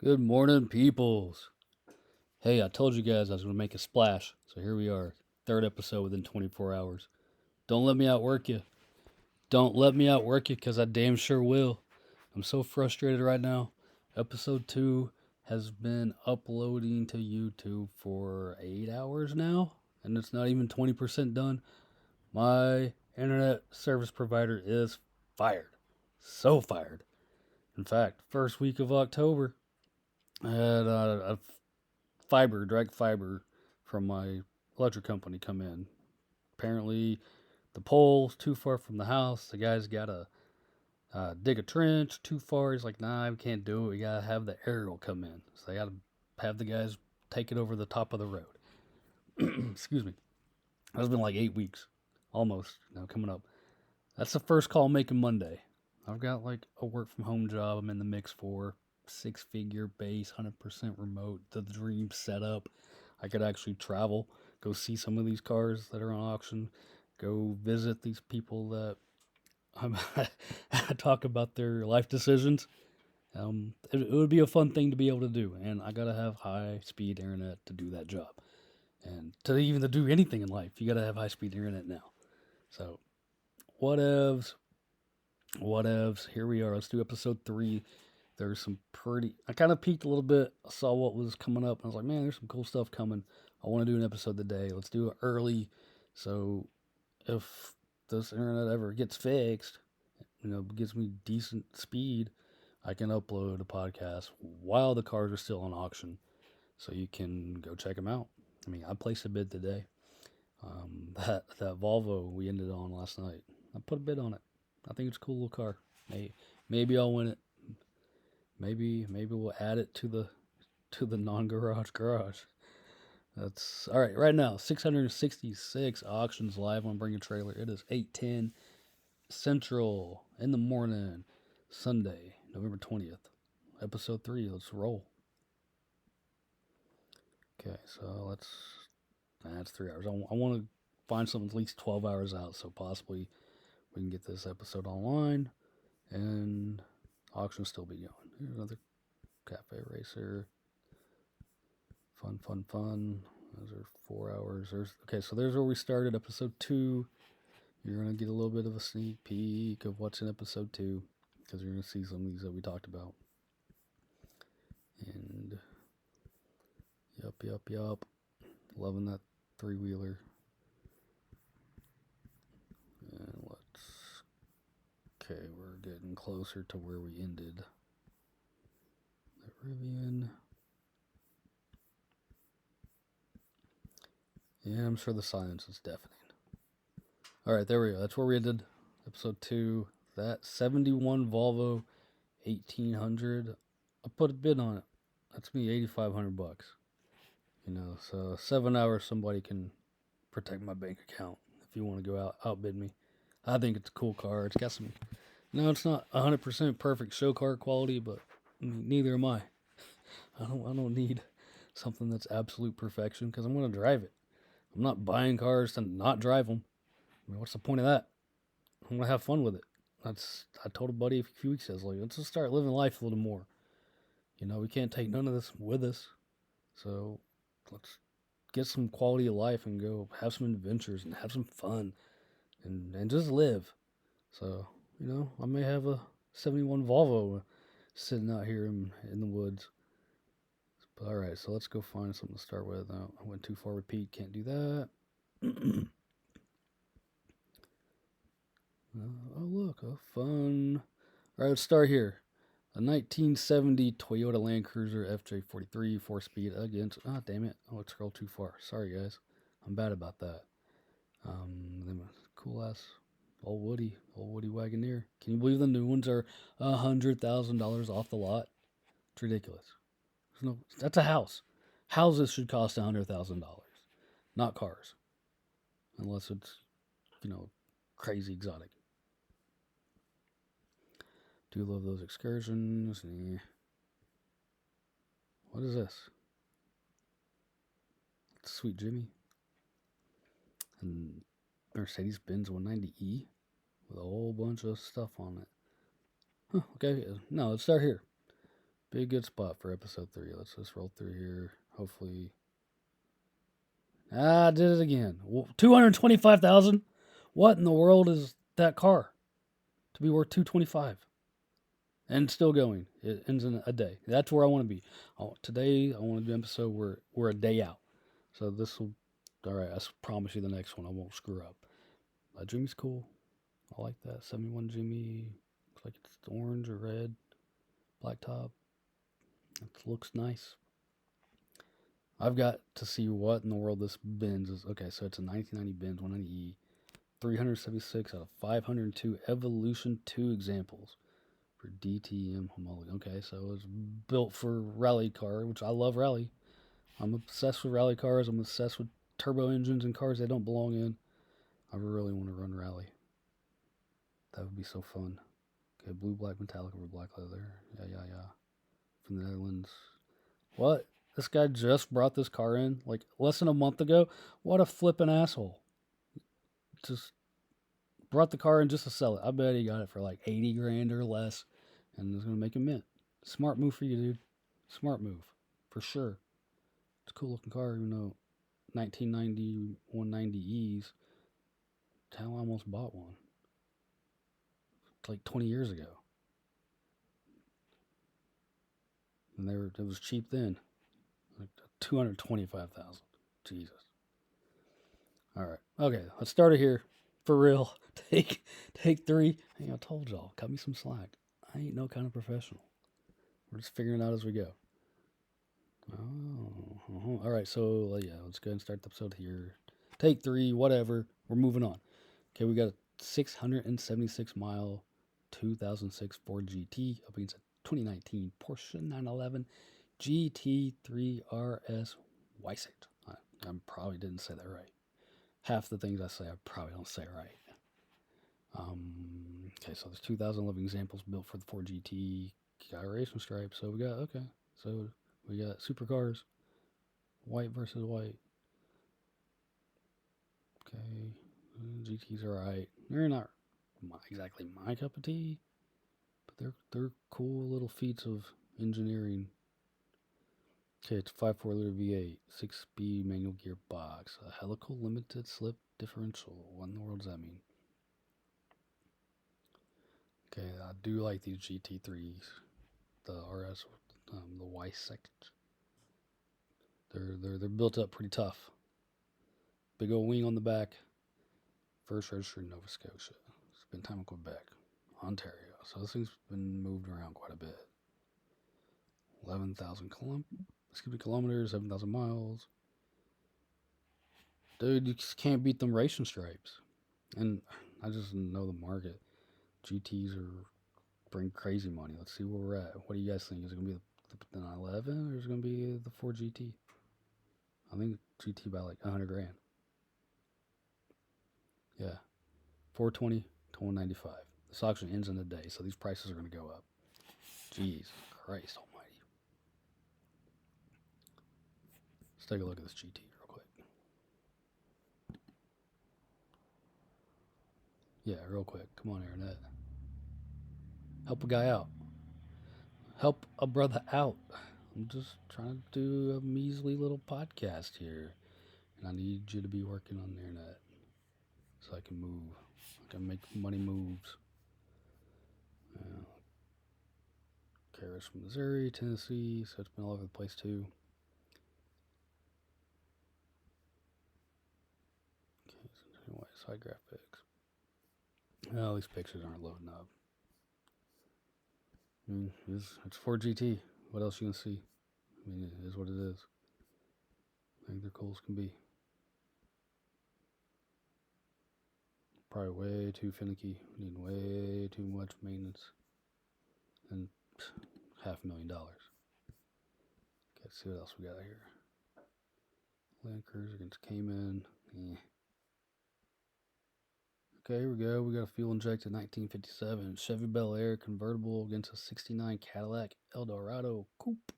Good morning, peoples. Hey, I told you guys I was going to make a splash, so here we are. Third episode within 24 hours. Don't let me outwork you. Don't let me outwork you, because I damn sure will. I'm so frustrated right now. Episode 2 has been uploading to YouTube for 8 hours now, and it's not even 20% done. My internet service provider is fired. So fired. In fact, first week of October, I had a direct fiber from my electric company come in. Apparently, the pole's too far from the house. The guy's got to dig a trench too far. He's like, nah, we can't do it. We got to have the aerial come in. So they got to have the guys take it over the top of the road. Excuse me. It's been like 8 weeks, almost, coming up. That's the first call I'm making Monday. I've got like a work from home job I'm in the mix for. 6-figure base, 100% remote, the dream setup. I could actually travel, go see some of these cars that are on auction, go visit these people that talk about their life decisions. It would be a fun thing to be able to do, and I gotta have high speed internet to do that job. And to do anything in life, you gotta have high speed internet now. So, whatevs, whatevs. Here we are. Let's do episode 3. There's some pretty. I kind of peeked a little bit. I saw what was coming up. And I was like, man, there's some cool stuff coming. I want to do an episode today. Let's do it early. So if this internet ever gets fixed, gives me decent speed, I can upload a podcast while the cars are still on auction. So you can go check them out. I mean, I placed a bid today. That Volvo we ended on last night. I put a bid on it. I think it's a cool little car. Maybe I'll win it. Maybe we'll add it to the non-garage garage. That's all right. Right now, 666 auctions live on Bring a Trailer. It is 8:10 Central in the morning, Sunday, November 20th. Episode 3. Let's roll. Okay, so that's 3 hours. I want to find something at least 12 hours out, so possibly we can get this episode online and auction still be going. Here's another cafe racer. Fun. Those are 4 hours. So there's where we started, episode 2. You're going to get a little bit of a sneak peek of what's in episode 2, because you're going to see some of these that we talked about. And, yup. Loving that 3-wheeler. And okay, we're getting closer to where we ended. The Rivian. Yeah, I'm sure the silence is deafening. Alright, there we go. That's where we ended. Episode 2. That 71 Volvo 1800. I put a bid on it. That's me, $8,500. So 7 hours somebody can protect my bank account if you want to go outbid me. I think it's a cool car. It's got some. No, it's not 100% perfect show car quality, but neither am I. I don't need something that's absolute perfection, because I'm going to drive it. I'm not buying cars to not drive them. I mean, what's the point of that? I'm going to have fun with it. I told a buddy a few weeks ago, let's just start living life a little more. We can't take none of this with us. So let's get some quality of life and go have some adventures and have some fun and just live. So, I may have a 71 Volvo sitting out here in the woods. But all right, so let's go find something to start with. I went too far with Pete. Can't do that. Oh, look, fun. All right, let's start here. A 1970 Toyota Land Cruiser FJ43 4-speed against. Ah, damn it! Oh, it scrolled too far. Sorry, guys. I'm bad about that. Then cool ass old Woody Wagoneer. Can you believe the new ones are $100,000 off the lot? It's ridiculous. That's a house. Houses should cost $100,000, not cars, unless it's crazy exotic. Do love those excursions. What is this? Sweet Jimmy. And Mercedes-Benz 190E with a whole bunch of stuff on it. Huh, okay, no, let's start here. Be a good spot for episode 3. Let's just roll through here. Hopefully. I did it again. 225,000. What in the world is that car to be worth 225? And still going. It ends in a day. That's where I want to be. Today I want to do an episode where we're a day out. So this will. All right. I promise you the next one I won't screw up. Jimmy's cool. I like that 71 Jimmy. Looks like it's orange or red, black top. It looks nice. I've got to see what in the world this Benz is. Okay, so it's a 1990 Benz 190E, 376 out of 502 Evolution 2 examples for DTM homology. Okay, so it's built for rally car, which I love rally. I'm obsessed with rally cars. I'm obsessed with turbo engines and cars they don't belong in. I really want to run rally. That would be so fun. Okay, blue, black, metallic over black leather. Yeah. From the Netherlands. What? This guy just brought this car in like less than a month ago. What a flippin' asshole. Just brought the car in just to sell it. I bet he got it for like 80 grand or less and is going to make a mint. Smart move for you, dude. Smart move. For sure. It's a cool looking car, even though 1990 190Es. Hell, I almost bought one. It's like 20 years ago. And it was cheap then. Like 225,000. Jesus. All right. Okay, let's start it here. For real. Take 3. Hey, I told y'all, cut me some slack. I ain't no kind of professional. We're just figuring it out as we go. Oh. All right, so yeah, let's go ahead and start the episode here. Take 3, whatever. We're moving on. Okay, we got a 676 mile 2006 Ford GT up against a 2019 Porsche 911 GT3 RS Weissert. I probably didn't say that right. Half the things I say I probably don't say right. Okay, so there's 2,011 examples built for the Ford GT. Got racing stripes. So we got supercars, white versus white. Okay, GTs are alright. They're not exactly my cup of tea, but they're cool little feats of engineering. Okay, it's 5.4 liter V8, 6-speed manual gearbox, a helical limited slip differential. What in the world does that mean? Okay, I do like these GT3s, the RS, the Weissert. They're built up pretty tough. Big old wing on the back. First registered in Nova Scotia. Spent time in Quebec, Ontario. So this thing's been moved around quite a bit. 11,000 kilometers, 7,000 miles. Dude, you just can't beat them racing stripes. And I just know the market. GTs bring crazy money. Let's see where we're at. What do you guys think? Is it going to be the 911 or is it going to be the Ford GT? I think GT by like 100 grand. Yeah. 420 to 195. This auction ends in a day, so these prices are going to go up. Jeez Christ almighty. Let's take a look at this GT real quick. Yeah, real quick. Come on, Internet. Help a guy out. Help a brother out. I'm just trying to do a measly little podcast here. And I need you to be working on the Internet so I can move. I can make money moves. Carrots from Missouri, Tennessee, so it's been all over the place too. Okay, so anyway, side graphics. Well, these pictures aren't loading up. I mean, it's Ford GT. What else you gonna see? I mean, it is what it is. I think they're cool as can be. Probably way too finicky. Needing way too much maintenance. And $500,000. Okay, let's see what else we got here. Land Cruiser against Cayman. Okay, here we go. We got a fuel injected 1957 Chevy Bel Air convertible against a 69 Cadillac El Dorado coupe.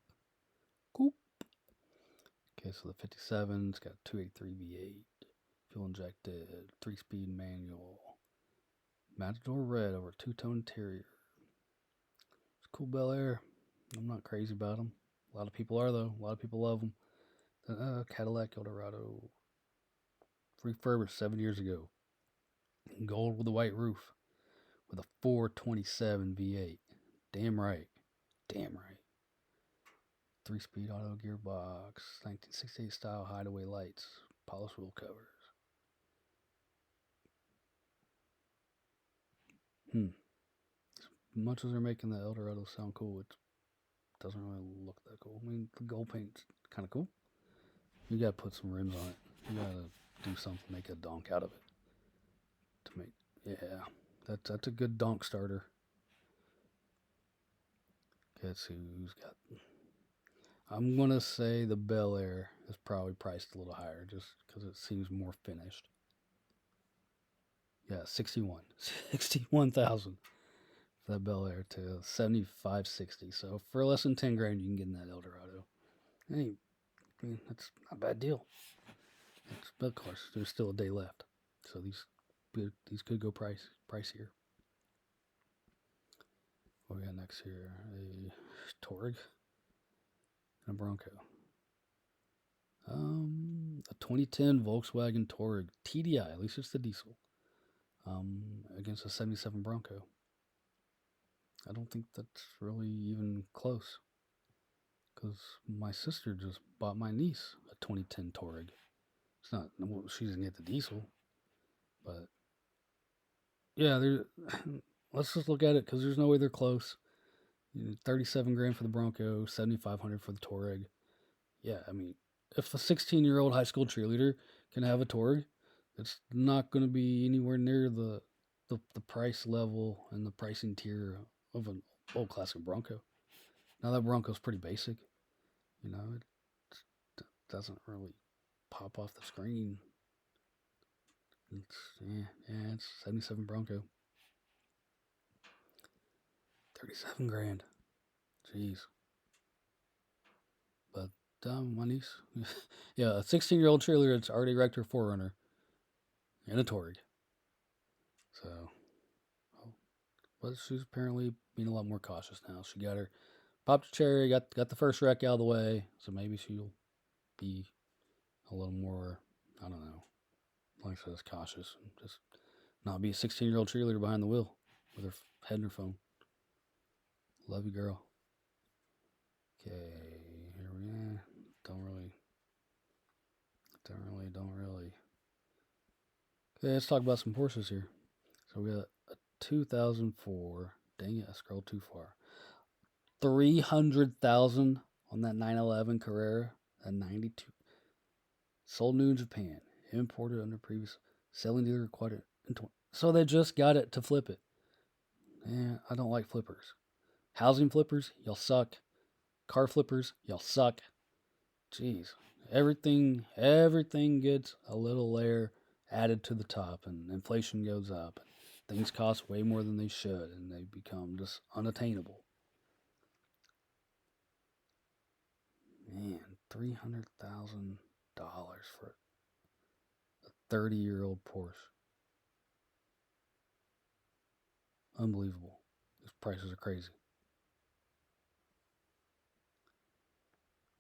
Okay, so the 57's got 283 V8. Fuel injected, 3-speed manual. Matador red over two-tone interior. It's cool Bel Air. I'm not crazy about them. A lot of people are, though. A lot of people love them. Cadillac El Dorado, refurbished 7 years ago. Gold with a white roof, with a 427 V8. Damn right. Damn right. 3-speed auto gearbox, 1968 style hideaway lights, polished wheel covers. As much as they're making the El Dorado sound cool, it doesn't really look that cool. I mean, the gold paint's kind of cool. You gotta put some rims on it. You gotta do something, make a donk out of it. To make, yeah, that's a good donk starter. Let's see who's got. I'm gonna say the Bel Air is probably priced a little higher, just because it seems more finished. Yeah, 61,000 for that Bel Air to 75.60. So for less than 10 grand, you can get in that El Dorado. Hey, I mean, that's not a bad deal. But of course, there's still a day left, so these could go pricier. What we got next here? A Touareg and a Bronco. A 2010 Volkswagen Touareg TDI. At least it's the diesel. Against a 77 Bronco. I don't think that's really even close. Because my sister just bought my niece a 2010 Touareg. It's not, well, she doesn't get the diesel, but yeah, let's just look at it because there's no way they're close. 37 grand for the Bronco, 7,500 for the Touareg. Yeah, I mean, if a 16-year-old high school cheerleader can have a Touareg, it's not going to be anywhere near the price level and the pricing tier of an old classic Bronco. Now that Bronco's pretty basic, it doesn't really pop off the screen. It's 77 Bronco. 37 grand. Jeez. But my niece, yeah, a 16-year-old cheerleader that's already wrecked her 4Runner and a Touareg. So, but she's apparently being a lot more cautious now. She got her popped a cherry, got the first wreck out of the way, so maybe she'll be a little more, I don't know, like I said, cautious and just not be a 16-year-old cheerleader behind the wheel with her head in her phone. Love you, girl. Okay, here we are. Don't really. Okay, let's talk about some Porsches here. So we got a 2004. Dang it, I scrolled too far. 300,000 on that 911 Carrera, a 92. Sold new in Japan, imported under previous selling dealer required in 20. So they just got it to flip it. Yeah, I don't like flippers. Housing flippers, y'all suck. Car flippers, y'all suck. Jeez, everything gets a little layer added to the top, and inflation goes up. Things cost way more than they should, and they become just unattainable. Man, $300,000 for a 30-year-old Porsche. Unbelievable. These prices are crazy.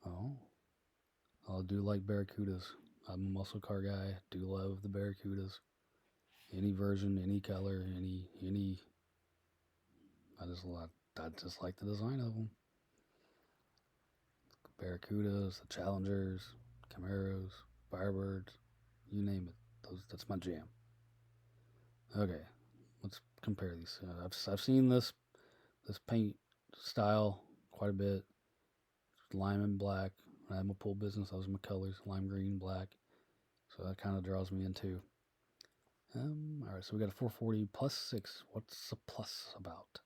Oh, I do like Barracudas. I'm a muscle car guy. Do love the Barracudas. Any version, any color, any. I just like the design of them. Barracudas, the Challengers, Camaros, Firebirds, you name it. That's my jam. Okay, let's compare these. I've seen this paint style quite a bit. Lime and black. When I had my pool business, those were my colors: lime green, black. So that kind of draws me in too. All right, so we got a 440 plus 6. What's the plus about?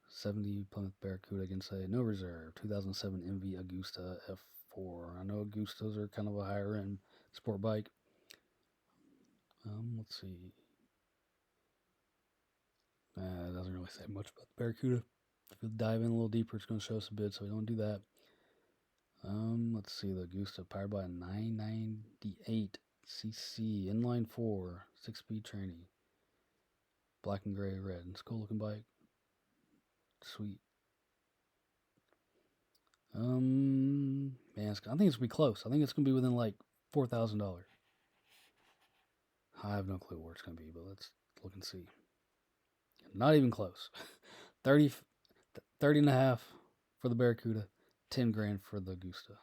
70 Plymouth Barracuda against a no reserve 2007 MV Agusta F4. I know Agustas are kind of a higher end sport bike. Let's see. It doesn't really say much about the Barracuda. If we dive in a little deeper, it's going to show us a bit, so we don't do that. Let's see, the Agusta powered by a 998 cc inline 4 6-speed tranny, black and gray red. It's a cool looking bike. Sweet. Man, I think it's gonna be close. I think it's gonna be within like $4,000. I have no clue where it's gonna be, but let's look and see. Not even close. 30, 30 and a half for the Barracuda, 10 grand for the Gusta.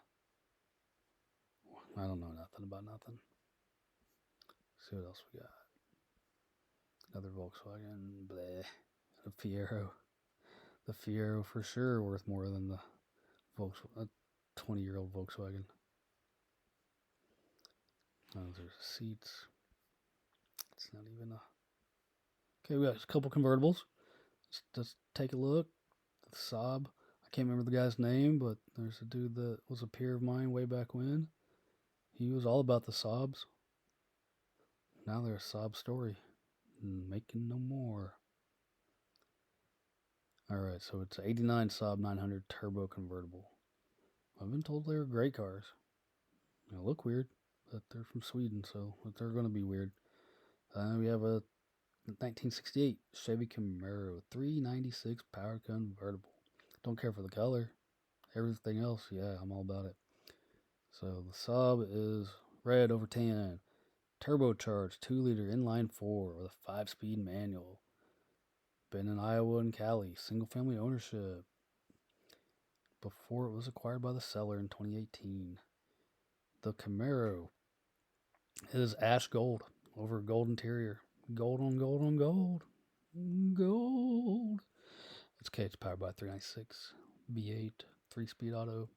I don't know nothing about nothing. Let's see what else we got. Another Volkswagen, bleh. A Fiero. The Fiero for sure worth more than the a 20-year-old Volkswagen. Oh, there's seats. It's not even a. Okay, we got a couple convertibles. Let's take a look. The Saab. I can't remember the guy's name, but there's a dude that was a peer of mine way back when. He was all about the Saabs. Now they're a Saab story. Making no more. Alright, so it's 89 Saab 900 turbo convertible. I've been told they're great cars. They look weird, but they're from Sweden, so they're going to be weird. We have a 1968 Chevy Camaro 396 power convertible. Don't care for the color. Everything else, yeah, I'm all about it. So the Saab is red over tan, turbocharged 2-liter inline 4 with a 5-speed manual. Been in Iowa and Cali, single family ownership. Before it was acquired by the seller in 2018. The Camaro is ash gold over gold interior. Gold on gold on gold. Gold. It's powered by 396 V8 3-speed auto.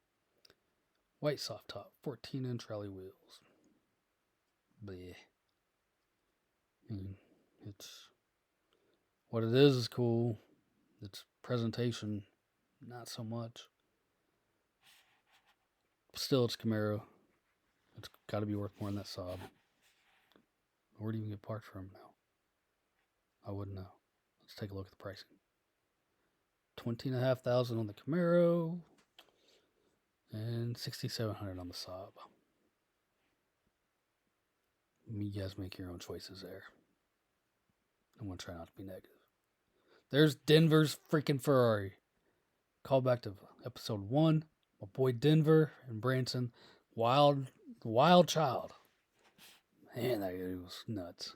White soft top, 14-inch rally wheels. Bleh. It's what it is cool. Its presentation, not so much. Still, it's Camaro. It's got to be worth more than that Saab. Where do you even get parts from now? I wouldn't know. Let's take a look at the pricing. $20,500 on the Camaro and $6,700 on the Saab. You guys make your own choices there. I'm gonna try not to be negative. There's Denver's freaking Ferrari. Call back to episode 1. My boy Denver and Branson, wild child. Man, that guy was nuts.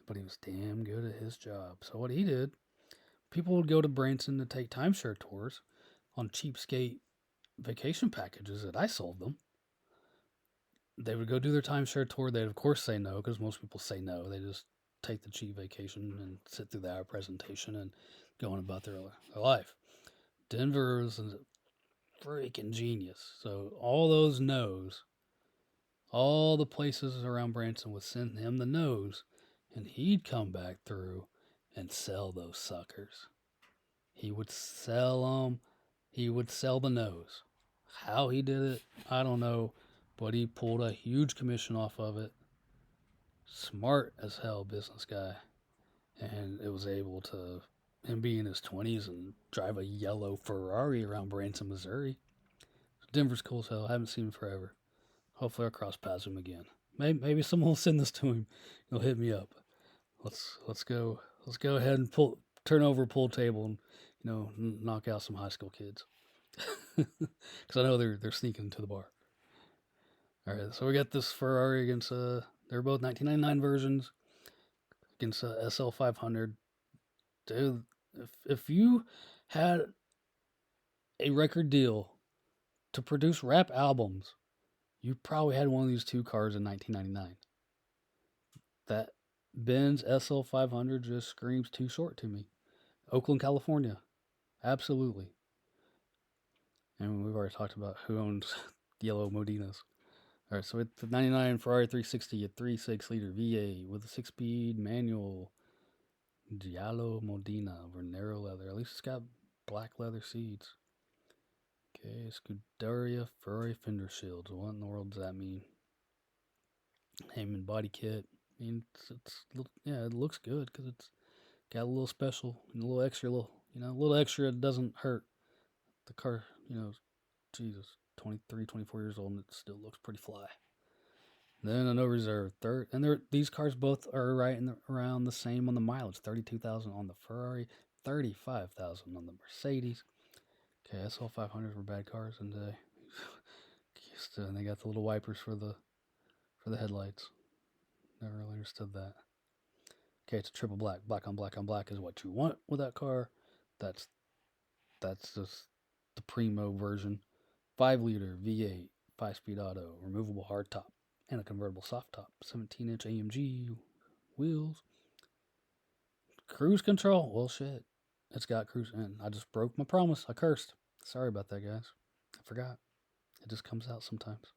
But he was damn good at his job. So what he did, people would go to Branson to take timeshare tours on cheapskate vacation packages that I sold them. They would go do their timeshare tour. They'd of course say no, because most people say no. They just take the cheap vacation and sit through the hour presentation and go on about their life. Denver was a freaking genius. So all those no's, all the places around Branson would send him the no's, and he'd come back through and sell those suckers. He would sell them. He would sell the no's. How he did it, I don't know, but he pulled a huge commission off of it. Smart as hell business guy. And it was able to, him be in his 20s and drive a yellow Ferrari around Branson, Missouri. Denver's cool as hell. I haven't seen him forever. Hopefully I'll cross paths with him again. Maybe someone will send this to him. He'll hit me up. Let's go ahead and turn over a pool table and knock out some high school kids. Because I know they're sneaking into the bar. All right, so we got this Ferrari against they're both 1999 versions against SL 500. Dude, if you had a record deal to produce rap albums, you probably had one of these two cars in 1999. That Benz SL 500 just screams too short to me. Oakland, California. Absolutely. And we've already talked about who owns yellow Modinas. All right, so it's the 99 Ferrari 360, a 3.6-liter V8 with a 6-speed manual Giallo Modena over narrow leather. At least it's got black leather seats. Okay, Scuderia Ferrari fender shields. What in the world does that mean? Name and body kit. I mean, it looks good because it's got a little special and a little extra, a little extra that doesn't hurt. The car, Jesus, 23, 24 years old and it still looks pretty fly. Then a no reserve third, and these cars both are right around the same on the mileage. 32,000 on the Ferrari, 35,000 on the Mercedes. Okay, SL 500s were bad cars in the day. And they got the little wipers for the headlights. Never really understood that. Okay, it's a triple black. Black on black on black is what you want with that car. That's just the primo version. 5-liter V8, 5-speed auto, removable hardtop, and a convertible soft top. 17-inch AMG wheels. Cruise control. Well, shit. It's got cruise. And I just broke my promise. I cursed. Sorry about that, guys. I forgot. It just comes out sometimes.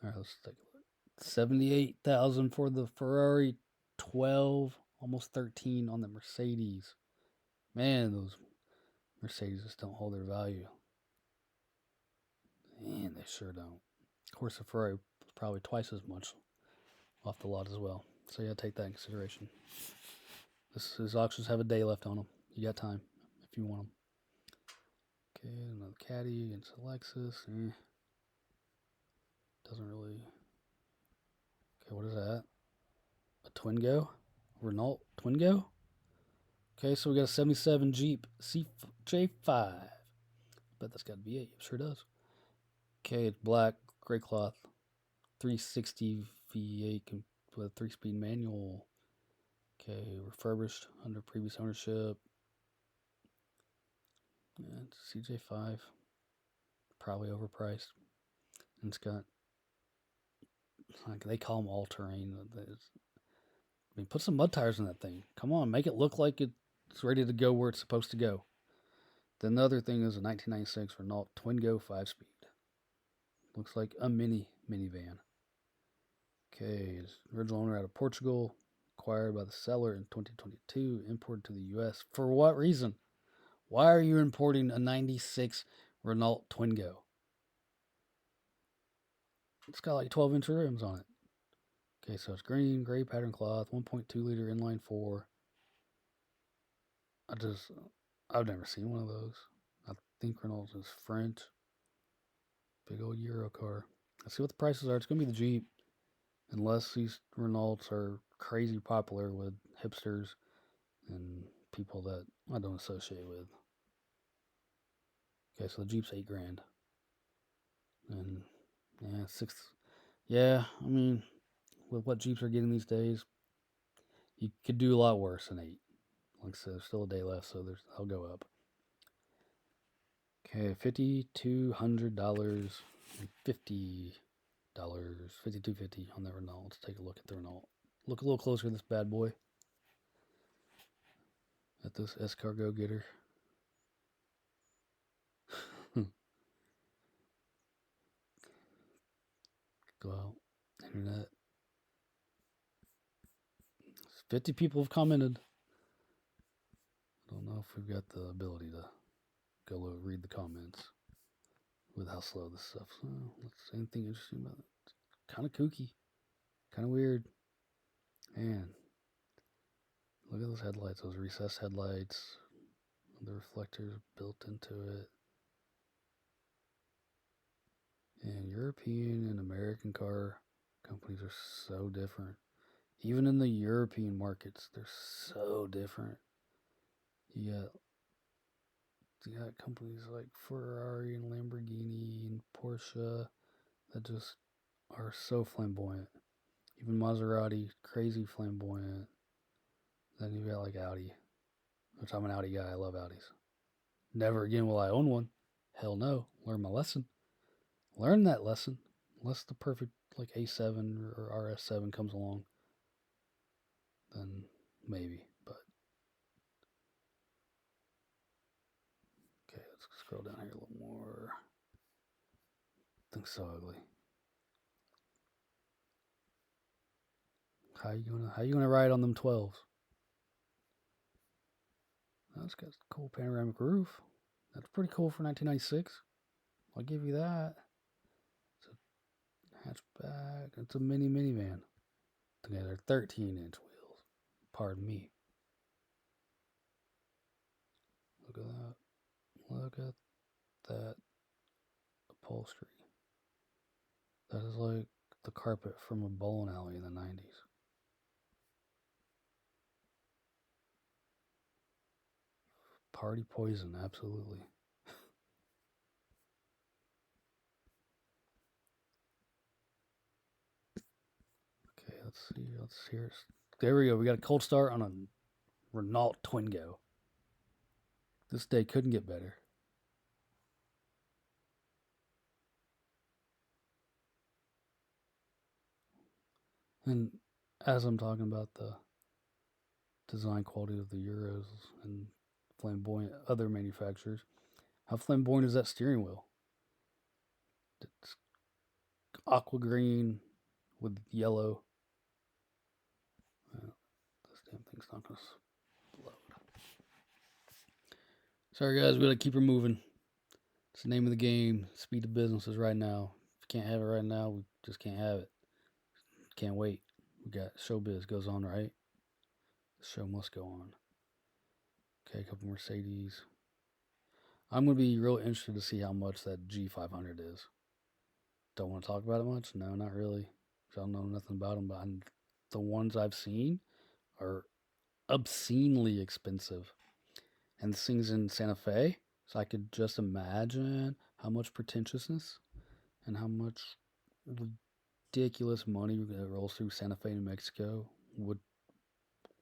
All right, let's take a look. 78,000 for the Ferrari, 12, almost 13 on the Mercedes. Man, those Mercedes just don't hold their value. Man, they sure don't. Of course, the Ferrari was probably twice as much off the lot as well. So yeah, take that in consideration. These auctions have a day left on them. You got time if you want them. Okay, another Caddy against a Lexus. Doesn't really. Okay, what is that? A Twingo? Renault Twingo? Okay, so we got a 77 Jeep CJ5. Bet that's got to be it. Sure does. Okay, it's black, gray cloth, 360 V8 with a 3-speed manual. Okay, refurbished under previous ownership. Yeah, it's CJ5. Probably overpriced. And it's got, like, they call them all-terrain. I mean, put some mud tires in that thing. Come on, make it look like it's ready to go where it's supposed to go. Then the other thing is a 1996 Renault Twingo 5-speed. Looks like a minivan. Okay, his original owner out of Portugal, acquired by the seller in 2022, imported to the U.S. For what reason? Why are you importing a 96 Renault Twingo? It's got like 12-inch rims on it. Okay, so it's green, gray pattern cloth, 1.2-liter inline 4. I've never seen one of those. I think Renault's is French. Big old Euro car. Let's see what the prices are. It's going to be the Jeep. Unless these Renaults are crazy popular with hipsters and people that I don't associate with. Okay, so the Jeep's $8,000. And yeah, yeah, I mean, with what Jeeps are getting these days, you could do a lot worse than 8. Like I said, there's still a day left, so they'll go up. Okay, $5,200 and $50. $5,250 on that Renault. Let's take a look at the Renault. Look a little closer at this bad boy. At this escargot getter. Go out. Internet. 50 people have commented. I don't know if we've got the ability to go read the comments with how slow this stuff. So let's see anything interesting about it. It's kind of kooky. Kind of weird. Man. Look at those headlights. Those recessed headlights. The reflectors built into it. And European and American car companies are so different. Even in the European markets, they're so different. You got companies like Ferrari and Lamborghini and Porsche that just are so flamboyant. Even Maserati, crazy flamboyant. Then you got like Audi, which I'm an Audi guy. I love Audis. Never again will I own one. Hell no. Learn my lesson. Learn that lesson. Unless the perfect like A7 or RS7 comes along, then maybe. But okay, let's scroll down here a little more. Thing's so ugly. How you gonna ride on them 12s? That's got a cool panoramic roof. That's pretty cool for 1996. I'll give you that. It's a hatchback. It's a minivan. They're 13-inch wheels. Pardon me. Look at that. Look at that upholstery. That is like the carpet from a bowling alley in the 90s. Party poison, absolutely. Okay, let's see. Let's hear. There we go. We got a cold start on a Renault Twingo. This day couldn't get better. And as I'm talking about the design quality of the Euros and flamboyant other manufacturers, how flamboyant is that steering wheel? It's aqua green with yellow. This damn thing's not going to load. Sorry, guys, we got to keep her moving. It's the name of the game. Speed of business is right now. If you can't have it right now, we just can't have it. Can't wait. We got showbiz goes on, right? The show must go on. Okay, a couple Mercedes. I'm going to be real interested to see how much that G500 is. Don't want to talk about it much? No, not really. I don't know nothing about them, but the ones I've seen are obscenely expensive. And this thing's in Santa Fe, so I could just imagine how much pretentiousness and how much ridiculous money that rolls through Santa Fe, New Mexico would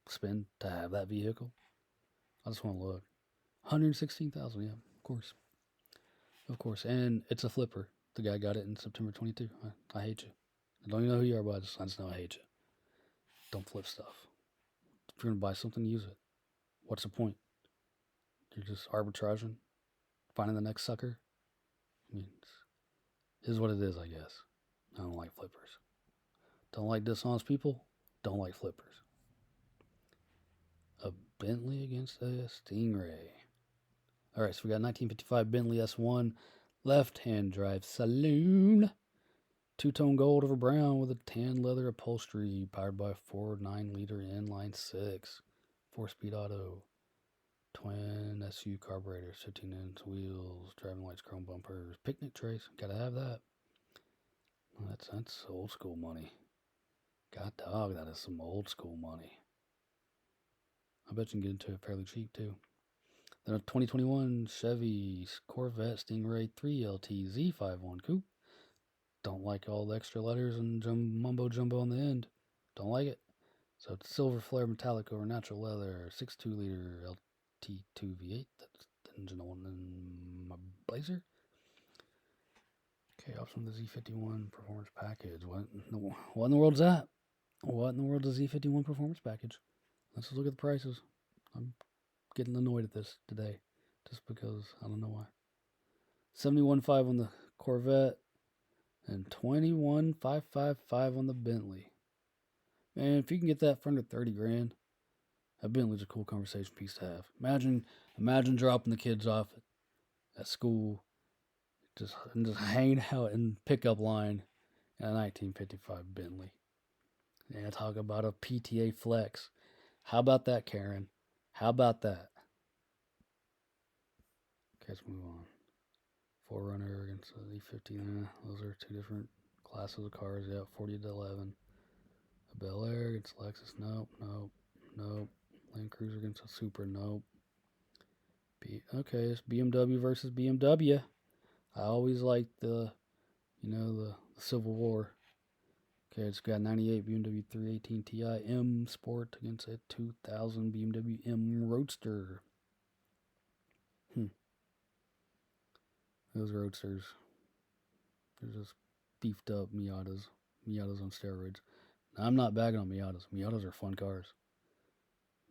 spend to have that vehicle. I just want to look. 116,000, yeah, of course, and it's a flipper. The guy got it in September 22. I hate you. I don't even know who you are, but I just know I hate you. Don't flip stuff. If you're gonna buy something, use it. What's the point? You're just arbitraging, finding the next sucker. I mean, it is what it is, I guess. I don't like flippers. Don't like dishonest people. Don't like flippers. A Bentley against a Stingray. All right, so we got 1955 Bentley S1 left-hand drive saloon. Two-tone gold over brown with a tan leather upholstery, powered by a 4.9-liter inline 6, 4-speed auto, twin SU carburetors, 15-inch wheels, driving lights, chrome bumpers, picnic trays. Gotta have that. That's old school money. God dog, that is some old school money. I bet you can get into it fairly cheap too. Then a 2021 Chevy Corvette Stingray 3LT Z51 Coupe. Don't like all the extra letters and mumbo jumbo on the end. Don't like it. So it's silver flare metallic over natural leather, 6.2 liter LT2 V8. That's the engine on in my Blazer. Okay, option of the Z51 performance package. What in the world's that? What in the world is Z51 performance package? Let's just look at the prices. I'm getting annoyed at this today, just because I don't know why. 71.5 on the Corvette and 21,555 on the Bentley. Man, if you can get that for under 30 grand, that Bentley's a cool conversation piece to have. Imagine dropping the kids off at school, just hanging out in pickup line in a 1955 Bentley. Yeah, talk about a PTA flex. How about that, Karen? How about that? Okay, let's move on. 4Runner against the E50. Those are two different classes of cars. Yeah, 40 to 11. A Bel Air against Lexus. Nope. Land Cruiser against a Supra. Nope. Okay, it's BMW versus BMW. I always liked the Civil War. Okay, it's got 98 BMW 318 Ti M Sport against a 2000 BMW M Roadster. Those Roadsters, they're just beefed up Miatas on steroids. Now, I'm not bagging on Miatas. Miatas are fun cars.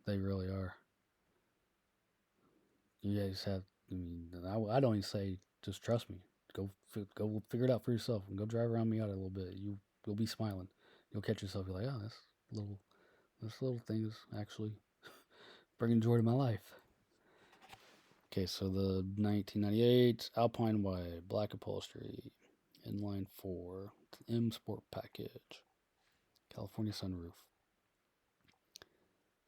They really are. You guys have, I don't even say just trust me. Go figure it out for yourself and go drive around Miata a little bit. You'll be smiling. You'll catch yourself. You're like, oh, this little thing is actually bringing joy to my life. Okay, so the 1998 Alpine White, black upholstery, inline 4, M Sport package, California sunroof.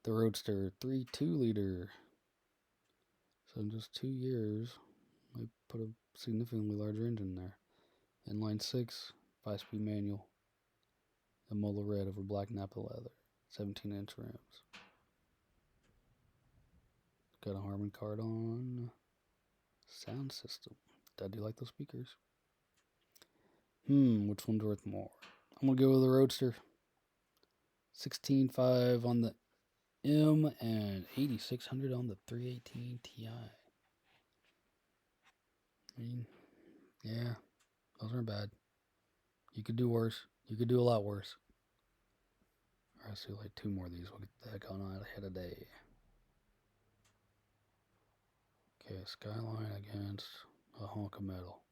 The Roadster 3.2 liter. So in just 2 years, I put a significantly larger engine there. Inline 6, 5-speed manual. The Mola red over black Napa leather. 17-inch rims. Got a Harman card on. Sound system. I do like those speakers. Which one's worth more? I'm going to go with the Roadster. 16.5 on the M and 8,600 on the 318 Ti. I mean, yeah, those aren't bad. You could do worse. You could do a lot worse. Alright, let's do like 2 more of these. We'll get the heck on ahead of day. Okay, Skyline against a hunk of metal.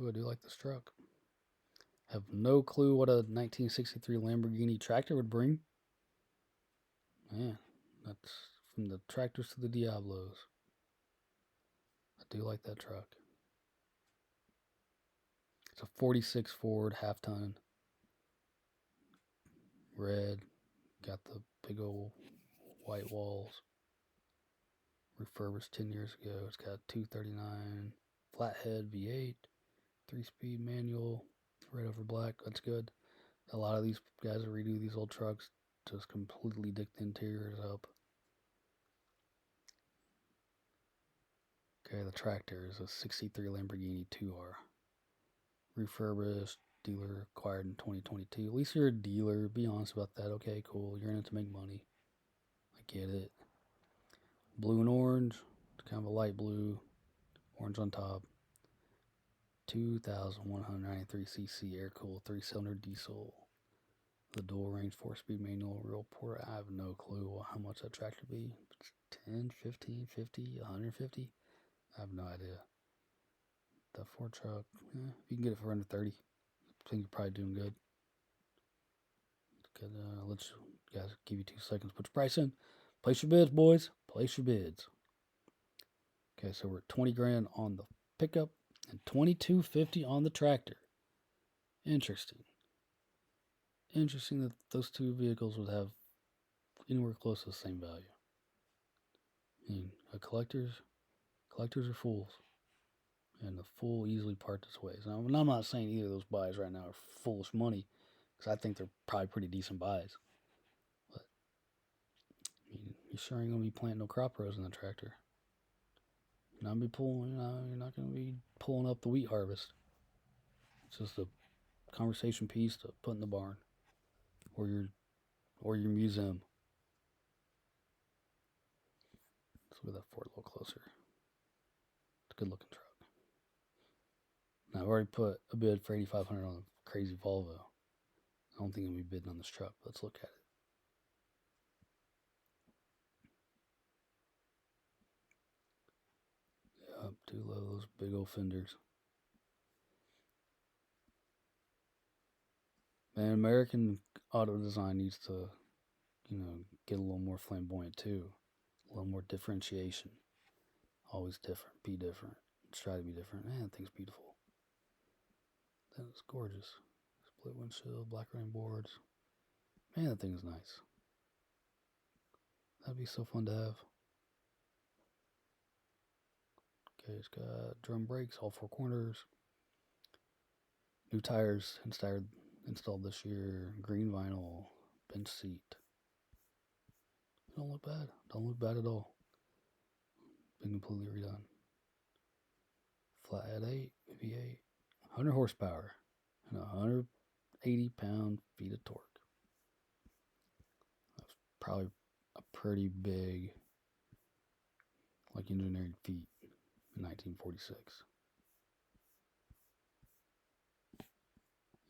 Ooh, I do like this truck. Have no clue what a 1963 Lamborghini tractor would bring. Man, that's from the tractors to the Diablos. I do like that truck. It's a 46 Ford half-ton. Red. Got the big old white walls. Refurbished 10 years ago. It's got 239 flathead V8. 3-speed manual. Red over black. That's good. A lot of these guys that redo these old trucks just completely dick the interiors up. Okay, the tractor is a 63 Lamborghini 2R. Refurbished, dealer acquired in 2022. At least you're a dealer. Be honest about that. Okay, cool. You're in it to make money. I get it. Blue and orange. It's kind of a light blue. Orange on top. 2,193cc air-cooled 3-cylinder diesel. The dual range 4-speed manual real port. I have no clue how much that tractor would be. 10, 15, 50, 150. I have no idea. The Ford truck, if you can get it for under 30, I think you're probably doing good. Let's guys give you 2 seconds. Put your price in. Place your bids, boys. Place your bids. Okay, so we're at 20 grand on the pickup and 2250 on the tractor. Interesting. Interesting that those 2 vehicles would have anywhere close to the same value. I mean, collectors are fools. And the fool easily part its ways. Now, I'm not saying either of those buys right now are foolish money, because I think they're probably pretty decent buys. But, I mean, you sure ain't going to be planting no crop rows in the tractor. You're not going to be pulling up the wheat harvest. It's just a conversation piece to put in the barn. Or your museum. Let's look at that Ford a little closer. It's a good looking truck. Now, I've already put a bid for $8,500 on a crazy Volvo. I don't think I'm going to be bidding on this truck. Let's look at it. Yep, do love those big old fenders. Man, American auto design needs to, get a little more flamboyant too. A little more differentiation. Always different. Be different. Let's try to be different. Man, that thing's beautiful. That is gorgeous. Split windshield, black rain boards. Man, that thing is nice. That'd be so fun to have. Okay, it's got drum brakes, all 4 corners. New tires installed this year. Green vinyl, bench seat. Don't look bad. Don't look bad at all. Been completely redone. Flathead 8, V8, 100 horsepower, and 180 pound-feet of torque. That's probably a pretty big, engineering feat in 1946.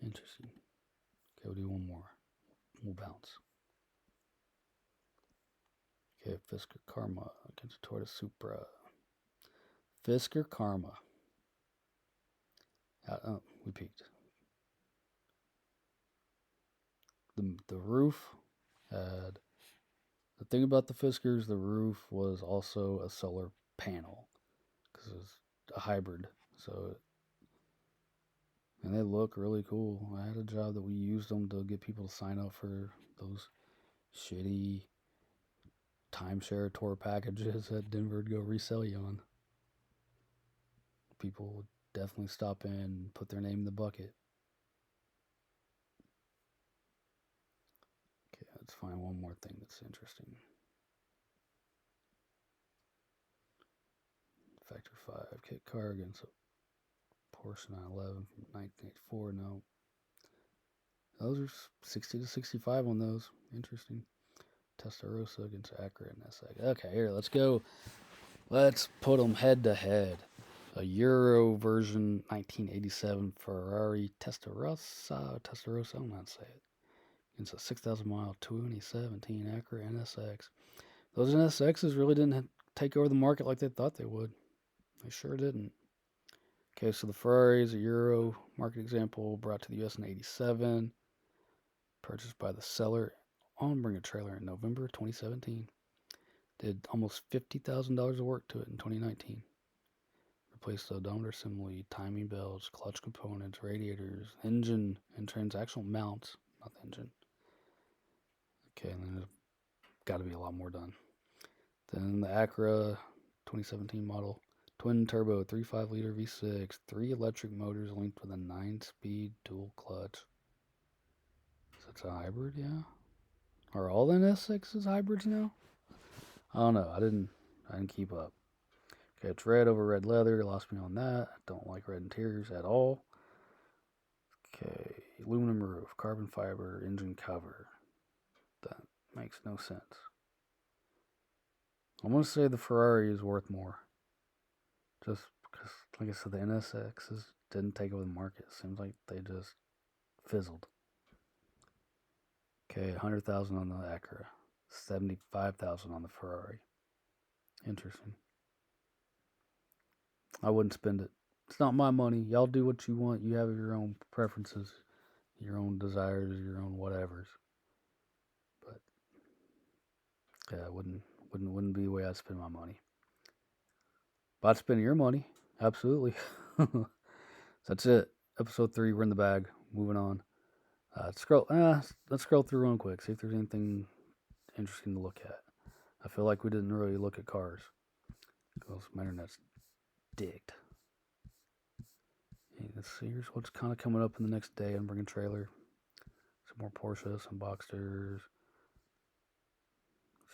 Interesting. Okay, we'll do one more. We'll bounce. Okay, Fisker Karma against Toyota Supra. Fisker Karma. We peaked. The roof had... The thing about the Fiskers, the roof was also a solar panel. Because it was a hybrid. And they look really cool. I had a job that we used them to get people to sign up for those shitty timeshare tour packages that Denver would go resell you on. People would definitely stop in and put their name in the bucket. Let's find one more thing that's interesting. Factor 5 kit car against a Porsche 911 from 1984. No. Those are 60 to 65 on those. Interesting. Testarossa against Acura NSX. Okay, here, let's go. Let's put them head to head. A Euro version 1987 Ferrari Testarossa. Testarossa, I don't know how to say it. It's a 6,000 mile 2017 Acura NSX. Those NSXs really didn't take over the market like they thought they would. They sure didn't. Okay, so the Ferrari is a Euro market example brought to the US in 87. Purchased by the seller on Bring a Trailer in November 2017. Did almost $50,000 of work to it in 2019. Replaced the odometer assembly, timing belts, clutch components, radiators, engine, and transactional mounts. Not the engine. Okay, and then there's got to be a lot more done. Then the Acura 2017 model, twin turbo, 3.5 liter V6, 3 electric motors linked with a 9-speed dual clutch. So it's a hybrid, yeah. Are all the NSXs hybrids now? I don't know. I didn't keep up. Okay, it's red over red leather. Lost me on that. I don't like red interiors at all. Okay, aluminum roof, carbon fiber, engine cover. That makes no sense. I'm going to say the Ferrari is worth more. Just because, like I said, the NSXs didn't take over the market. It seems like they just fizzled. Okay, $100,000 on the Acura. $75,000 on the Ferrari. Interesting. I wouldn't spend it. It's not my money. Y'all do what you want. You have your own preferences, your own desires, your own whatevers. But yeah, it wouldn't be the way I'd spend my money. But I'd spend your money. Absolutely. So that's it. Episode 3, we're in the bag. Moving on. Let's scroll through real quick. See if there's anything interesting to look at. I feel like we didn't really look at cars. Because my internet's digged. Hey, let's see. Here's what's kind of coming up in the next day. I'm bringing a trailer. Some more Porsche, some Boxsters.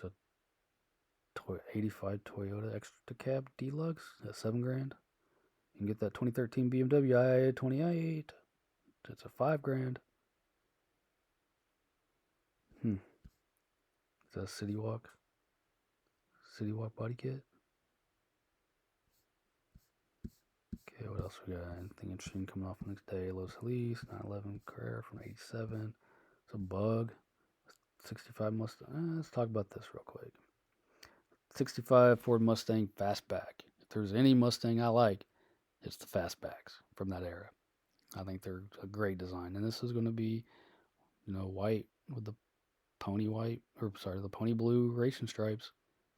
It's a 85 Toyota Extra Cab Deluxe at $7,000. You can get that 2013 BMW i28. It's a $5,000. Is that a City Walk body kit? Okay, what else we got? Anything interesting coming off the next day? Los Feliz, 911 Carrera from 87. It's a Bug. 65 Mustang. Let's talk about this real quick. 65 Ford Mustang Fastback. If there's any Mustang I like, it's the Fastbacks from that era. I think they're a great design. And this is going to be, white with the the pony blue racing stripes.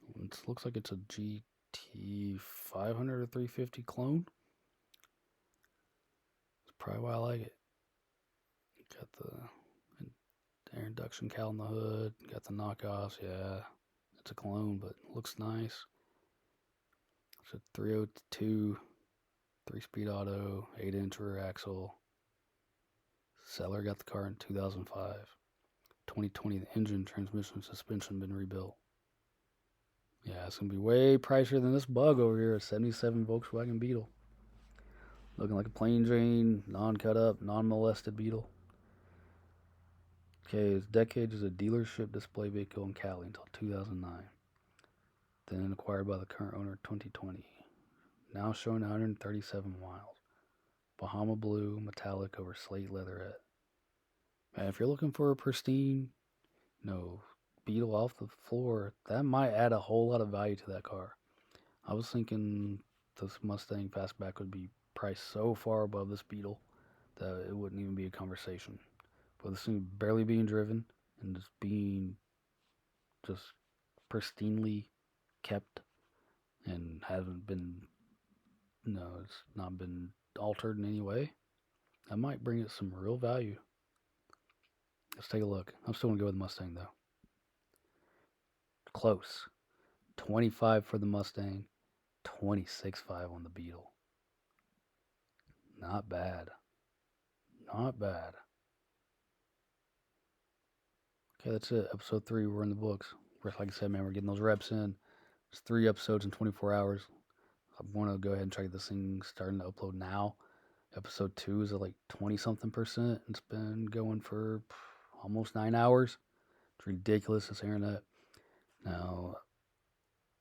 It looks like it's a GT 500 or 350 clone. That's probably why I like it. Got the air induction cowl in the hood. Got the knockoffs. Yeah, it's a clone, but it looks nice. It's a 302 3-speed auto, 8-inch rear axle. Seller got the car in 2005. 2020, the engine, transmission, suspension been rebuilt. Yeah, it's going to be way pricier than this Bug over here, a 77 Volkswagen Beetle. Looking like a plain Jane, non-cut up, non-molested Beetle. Okay, its decade is a dealership display vehicle in Cali until 2009. Then acquired by the current owner in 2020. Now showing 137 miles. Bahama blue, metallic over slate leatherette. Man, if you're looking for a pristine, Beetle off the floor, that might add a whole lot of value to that car. I was thinking this Mustang Fastback would be priced so far above this Beetle that it wouldn't even be a conversation. But this thing barely being driven and just being pristinely kept and hasn't been, it's not been altered in any way. That might bring it some real value. Let's take a look. I'm still going to go with the Mustang, though. Close. 25 for the Mustang, 26.5 on the Beetle. Not bad. Not bad. Okay, that's it. Episode 3, we're in the books. Like I said, man, we're getting those reps in. It's 3 episodes in 24 hours. I want to go ahead and try to get this thing starting to upload now. Episode 2 is at like 20 something percent. It's been going for almost 9 hours. It's ridiculous, this internet. Now,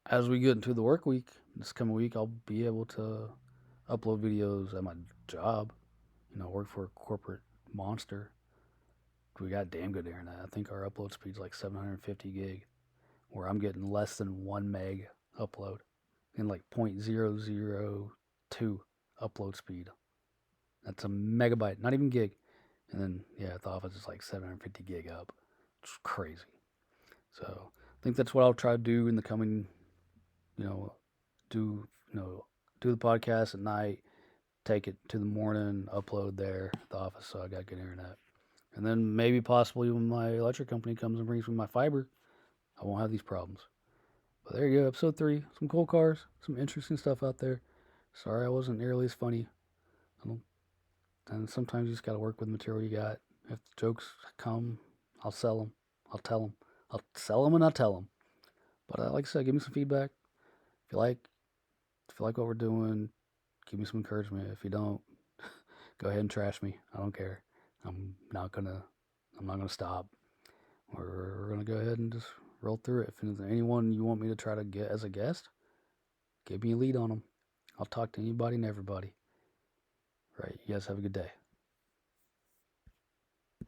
as we get into the work week, this coming week, I'll be able to upload videos at my job. Work for a corporate monster. We got damn good internet. I think our upload speed's like 750 gig, where I'm getting less than 1 meg upload and like 0.002 upload speed. That's a megabyte, not even gig. And then, at the office it's like 750 gig up. It's crazy. So I think that's what I'll try to do in the coming, do the podcast at night, take it to the morning, upload there at the office, so I got good internet. And then maybe possibly when my electric company comes and brings me my fiber, I won't have these problems. But there you go, episode 3. Some cool cars, some interesting stuff out there. Sorry I wasn't nearly as funny. And sometimes you just got to work with the material you got. If the jokes come, I'll sell them. I'll tell them. I'll sell them and I'll tell them. But like I said, give me some feedback. If you like what we're doing, give me some encouragement. If you don't, go ahead and trash me. I don't care. I'm not gonna stop. We're gonna go ahead and just roll through it. If there's anyone you want me to try to get as a guest, give me a lead on them. I'll talk to anybody and everybody. Right. You guys have a good day.